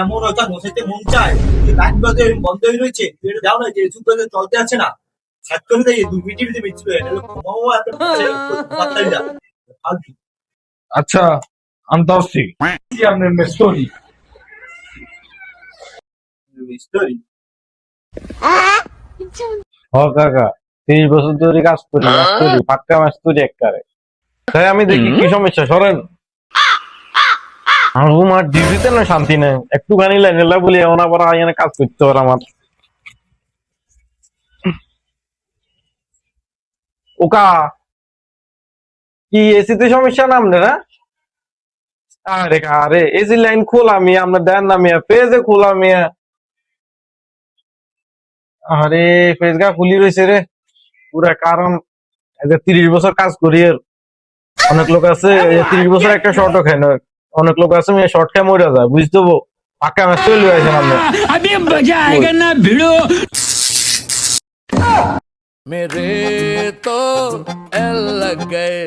এমন একটা বসাইতে মন চায় যে লাইন বাজে বন্ধ হয়ে রয়েছে, এটা যাও না যে চুপ করে চলতে আছে না, ছাদ করে দেয় 2 মিনিটের মিছিল এটা ঘুমাও একটা পাত্তাই না ফালতু আচ্ছা, আনতে আসছি কি আপনার স্টোরি। স্টোরি। হ কাকা, 30 বছর ধরে কাজ করি, পাক্কা মাস্তুরি একবারে। তাই আমি দেখি কি সমস্যা, সরেন। আমার ডিউটিতে না শান্তি নেই, একটুখানি লাইনেলা বলি এমন আবার এখানে কাজ করতে পারে আমার। ওকা কি এসিতে সমস্যা না আপনারা? আরে আরে এসি লাইন খোলা মিয়া, আপনার দেন না মিয়া, পেজে খোলা মিয়া। আরে ফেসগা খুলি রয়েছে রে পুরা, কারণ 30 বছর কাজ করি আর অনেক লোক আছে 30 বছর একটা শর্টও খায় না, অনেক লোক আছে মেয়ে শর্ট খেয়ে মরে যায়, বুঝতে পাক্কা ম্যাচ চলে আসেন আপনি। अभी मजा आएगा ना भिड़ो। मेरे तो एल लग गए।